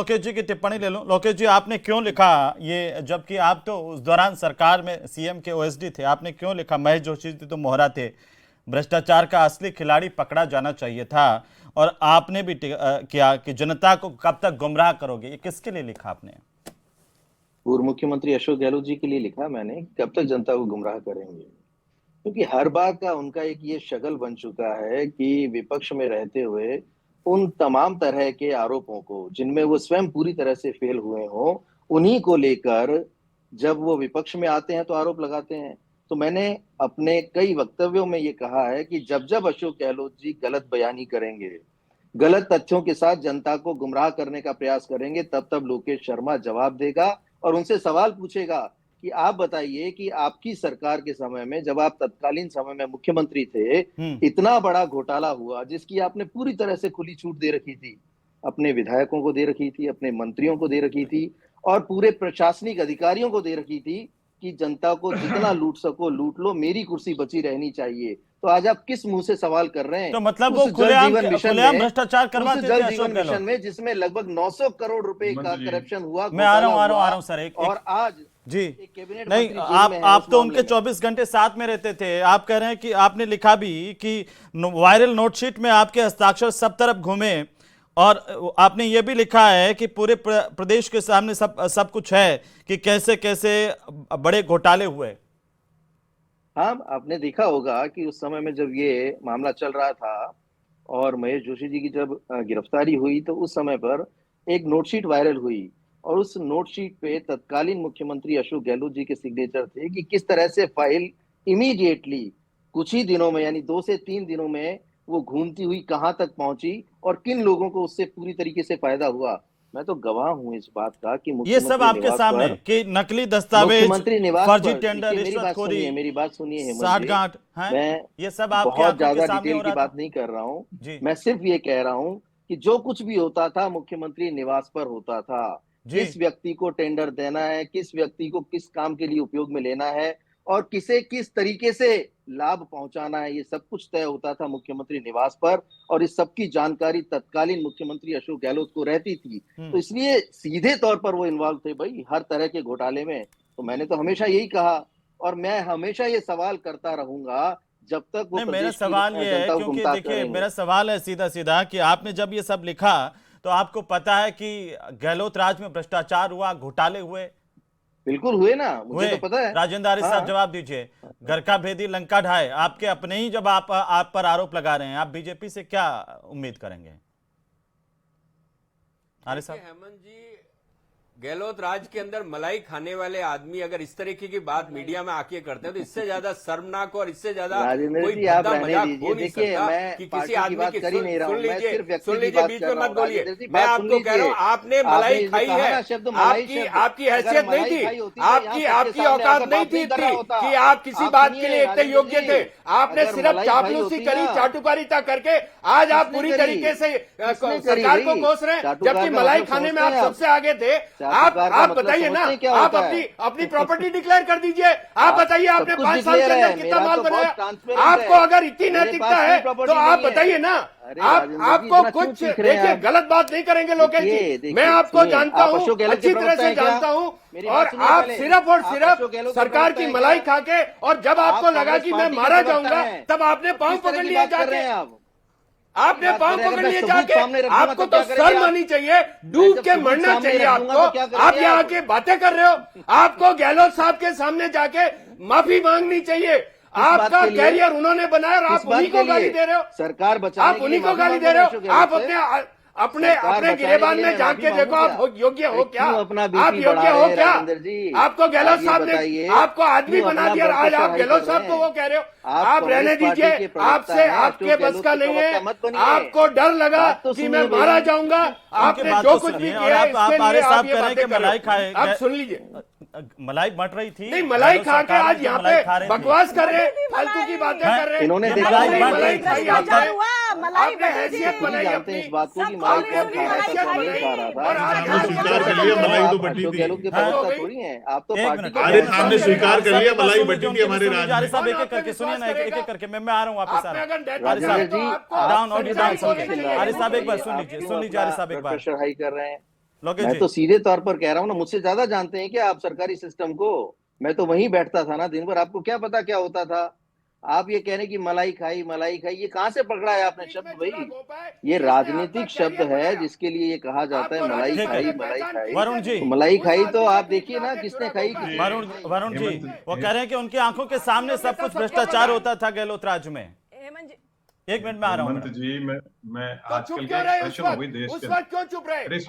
लोकेश जी की टिप्पणी ले लूं। लोकेश जी, आपने क्यों लिखा ये, जबकि आप तो उस दौरान सरकार में सीएम के ओएसडी थे, आपने क्यों लिखा महेश जोशी जी तो मोहरा थे, भ्रष्टाचार का असली खिलाड़ी पकड़ा जाना चाहिए था, और आपने भी किया कि जनता को कब तक गुमराह करोगे, ये किसके लिए लिखा आपने? पूर्व मुख्यमंत्री अशोक गहलोत जी के लिए लिखा मैंने, कब तक जनता को गुमराह करेंगे। क्योंकि हर बात का उनका एक ये शगल बन चुका है कि विपक्ष में रहते हुए उन तमाम तरह के आरोपों को जिनमें वो स्वयं पूरी तरह से फेल हुए हों, उन्हीं को लेकर जब वो विपक्ष में आते हैं तो आरोप लगाते हैं। तो मैंने अपने कई वक्तव्यों में ये कहा है कि जब जब अशोक गहलोत जी गलत बयानी करेंगे, गलत तथ्यों के साथ जनता को गुमराह करने का प्रयास करेंगे, तब तब लोकेश शर्मा जवाब देगा और उनसे सवाल पूछेगा कि आप बताइए कि आपकी सरकार के समय में, जब आप तत्कालीन समय में मुख्यमंत्री थे, हम्म। इतना बड़ा घोटाला हुआ जिसकी आपने पूरी तरह से खुली छूट दे रखी थी, अपने विधायकों को दे रखी थी, अपने मंत्रियों को दे रखी थी और पूरे प्रशासनिक अधिकारियों को दे रखी थी कि जनता को जितना लूट सको लूट लो, मेरी कुर्सी बची रहनी चाहिए। तो आज आप किस मुंह से सवाल कर रहे हैं? तो मतलब उस वो जल जीवन मिशन खुलेआम में, भ्रष्टाचार उस करवाते थे जल अशोक जीवन मिशन गहलोत? में जिसमें लगभग 900 करोड़ रुपए का करप्शन हुआ, मैं आ रहा घोटाला हूँ, हुआ, आ रहा हूँ सर, और आज जी एक कैबिनेट नहीं, मंत्री जेल में है आप उस तो मामले उनके में। 24 घंटे साथ में रहते थे। आप कह रहे हैं कि आपने लिखा भी कि वायरल नोटशीट में आपके हस्ताक्षर सब तरफ घूमे, और आपने ये भी लिखा है कि पूरे प्रदेश के सामने सब कुछ है कि कैसे कैसे बड़े घोटाले हुए। हाँ, आपने देखा होगा कि उस समय में जब ये मामला चल रहा था और महेश जोशी जी की जब गिरफ्तारी हुई, तो उस समय पर एक नोटशीट वायरल हुई और उस नोटशीट पे तत्कालीन मुख्यमंत्री अशोक गहलोत जी के सिग्नेचर थे कि किस तरह से फाइल इमीडिएटली कुछ ही दिनों में, यानी 2 से 3 दिनों में वो घूमती हुई कहां तक पहुंची और किन लोगों को उससे पूरी तरीके से फायदा हुआ। मैं तो गवाह हूं इस बात का कि ये सब मुख्यमंत्री आपके निवास सामने पर, कि नकली दस्तावेज, मुख्यमंत्री निवास फर्जी पर टेंडर, देखिए, रिश्वतखोरी, मेरी बात सुनिए हेमंत जी। साठगांठ है, मैं ये सब आपकी बहुत आंखों के ज्यादा सामने हो डिटेल की रहा बात था। नहीं कर रहा हूं। जी मैं सिर्फ ये कह रहा हूं कि जो कुछ भी होता था मुख्यमंत्री निवास पर होता था। जी। किस व्यक्ति को टेंडर देना है, किस व्यक्ति को किस काम के लिए उपयोग में लेना है और किसे किस तरीके से लाभ पहुंचाना है, ये सब कुछ तय होता था मुख्यमंत्री निवास पर। और इस सब की जानकारी तत्कालीन मुख्यमंत्री अशोक गहलोत को रहती थी, तो इसलिए सीधे तौर पर वो इन्वॉल्व थे भाई हर तरह के घोटाले में। तो मैंने तो हमेशा यही कहा और मैं हमेशा ये सवाल करता रहूंगा जब तक वो नहीं, मेरा प्रदेश की सवाल ये है, जनता को क्योंकि गुमराह देखिए करेंगे। मेरा सवाल है सीधा सीधा कि आपने जब ये सब लिखा तो आपको पता है कि गहलोत राज में भ्रष्टाचार हुआ, घोटाले हुए? बिल्कुल हुए ना, मुझे हुए। तो पता है। राजेंद्र आरिफ साहब हाँ, जवाब दीजिए। घर का भेदी लंका ढाए, आपके अपने ही जब आप पर आरोप लगा रहे हैं, आप बीजेपी से क्या उम्मीद करेंगे? आरिफ साहब। हेमंत जी, गहलोत राज के अंदर मलाई खाने वाले आदमी अगर इस तरीके की बात मीडिया में आके करते हैं तो इससे ज्यादा शर्मनाक और इससे ज्यादा राजेंद्र कोई जी आप भद्दा रहने मजाक दीजिए। हो नहीं देखिए, सकता मैं कि पार्टी किसी की आदमी बात की कर ही नहीं रहा हूं, मैं सिर्फ व्यक्ति की बात बीच कर में रहा मत हूं। बोलिए। राजेंद्र जी मैं बात सुन आपको कह रहा लीजिए। हूं, आपने आपने मलाई जो खाई कहा है, ना शब्द मलाई आपकी शब्द, आपकी अगर हैसियत नहीं मलाई थी, खाई होती तो यहाँ आपकी सबके आपकी सामने औकात आकर नहीं बात थी नहीं कर रहा इतनी होता। कि आप किसी आप बात के सुनिए लिए इतने राजेंद्र योग्य थे। जी, आपने अगर सिर्फ मलाई खाई चापलूसी होती करी, ना, चाटुकारिता करके आज आप किसने पूरी करी? तरीके से किसने करी सरकार को भाई? कोस रहे हैं, चाटुकार जबकि का मलाई मतलब खाने में समझते आप हैं आप? सबसे आगे थे। चाटुकार का आप मतलब बताइए ना, समझते हैं क्या आप होता अपनी है? अपनी प्रॉपर्टी डिक्लेयर कर दीजिए। आप बताइए सब आपने कुछ 5 साल डिक्लेयर के है, अंदर कितना मेरा माल तो बहुत बनाया। ट्रांसपेरेंट आपको है। अगर इतनी मेरे नैतिकता पास है कोई तो प्रॉपर्टी आप नहीं है। बताइए ना। अरे आप राजेंद्र जी, आपको इतना क्यों कुछ चीख रहे हैं देखिए, आप? गलत बात नहीं करेंगे लोकेश जी। देखिए मैं देखिए, आपको सुनिए, जानता आप हूं, अशोक गहलोत के अच्छी तरह प्रवक्ता से हैं क्या? जानता हूं, मेरी और बात सुनिए आप पहले। सिर्फ और आप सिर्फ अशोक गहलोत के सरकार प्रवक्ता की हैं मलाई क्या? खा के, और जब आप आपको लगा कांग्रेस कि मैं पार्टी के मारा प्रवक्ता जाऊंगा हैं। तब आपने अब पांव किस तरह पकड़ की लिए बात कर रहे जाके। हैं आप? कैसी आपने बात कर पांव रहे हैं? अगर पकड़ मैं लिए सबूत जाके। सामने रख दूंगा आपको तो तो क्या करेंगे शर्म आप? आनी चाहिए, मैं डूब जब के सबूत मरना सामने चाहिए रख दूंगा आपको। तो क्या आप करेंगे यहाँ आप? आके बातें कर रहे हो, आपको गहलोत साहब के सामने जाके माफी मांगनी चाहिए। किस बात आपका के लिए? कैरियर उन्होंने बनाया और किस आप बात उन्हीं के को लिए? गाली दे रहे हो। सरकार बचाने आप के लिए उन्हीं को माफी गाली मांगू दे मैं रहे अशोक हो। आप गहलोत से? अपने सरकार अपने बचाने के गिरेबान लिए में मैं झांक माफी के मांगू देखो, क्या? आप योग्य अरे हो क्या? क्यों अपना आप बीपी योग्य बढ़ा रहे हो हैं क्या? राजेंद्र जी? आपको गहलोत आप ये साहब ने बताइए, आपको आदमी क्यों बना अपना दिया और ब्लड आज प्रेशर आप हाई गहलोत कर साहब रहे को वो हैं? कह रहे हो। आप आप रहने कांग्रेस पार्टी दीजिए, के प्रवक्ता आपसे हैं, आपके अशोक बस गहलोत का के नहीं है। प्रवक्ता मत बनिए। आपको डर लगा बात तो कि सुनिए मैं मारा भाई। जाऊंगा। उनकी आपने बात जो तो कुछ भी सुनिए, और किया है आप इसके लिए आरिफ आप साहब ये कह रहे हैं बातें कि कर मलाई रहे खाए, हो। आप सुन लीजिए। मलाई बट रही थी, नहीं, मलाई गहलोत खा के सरकार में आज जो यहाँ मलाई पे खा रहे थे। बकवास कर रहे हैं, भी फालतू की मलाई। बातें हैं? कर रहे हैं। इन्होंने ये देखा मलाई होगा बट मलाई रही थी खाई सरकार भ्रष्टाचार में। हुआ, मलाई आपने बटी हैसियत थी। खुद ही बनाई जानते अपनी। हैं इस बात को कि सब मलाई कांग्रेस कौन भी खा रहा मलाई था, खाई कौन नहीं खा रहा थी। था। और आज हमने आज स्वीकार कर आज लिया आज मलाई तो आप बटी अशोक थी। गहलोत के हाँ। प्रवक्ता हो गई। थोड़ी हैं, आप तो एक पार्टी मिनट, के आरिफ प्रवक्ता खान ने हैं। स्वीकार कर लिया मलाई बटी थी हमारे सुन राज लीजिए, आरिफ में। साहब एक कौन एक करके आप पे सुनिए ना, विश्वास एक एक करके मैं आ रहा हूँ वापस आ आपने रहा अगर हूँ। डेट आरिफ राजेंद्र साहब जी, आपको आप डाउन, ऑडियो डाउन सच्चाई बोलनी सुनिए। चाहिए। आरिफ साहब एक बार आप सुन लीजिए, क्यों सुन लीजिए अपना आरिफ साहब एक ब्लड बार। प्रेशर हाई कर रहे हैं? लोकेश मैं जी तो सीधे तौर पर कह रहा हूँ ना, मुझसे ज्यादा जानते हैं क्या आप सरकारी सिस्टम को? मैं तो वहीं बैठता था ना दिन भर, आपको क्या पता क्या होता था? आप ये कहने की मलाई खाई, ये कहाँ से पकड़ा है आपने शब्द भाई? ये राजनीतिक शब्द है जिसके लिए ये कहा जाता है मलाई ठीक खाई, है मलाई खाई। वरुण जी, तो मलाई खाई तो आप देखिए ना किसने खाई, किसने वरुण नहीं खाई। वरुण जी हेमंत वो कह रहे हैं कि उनकी आंखों के सामने सब कुछ भ्रष्टाचार होता था गहलोत राज में। हेमंत जी, 1 मिनट में आ रहा हूँ हेमंत मैडम। जी मैं तो आजकल चुप का क्यों रहे एक उस फैशन हो गई वक्त? देश उस के वक्त क्यों चुप रहे? अरे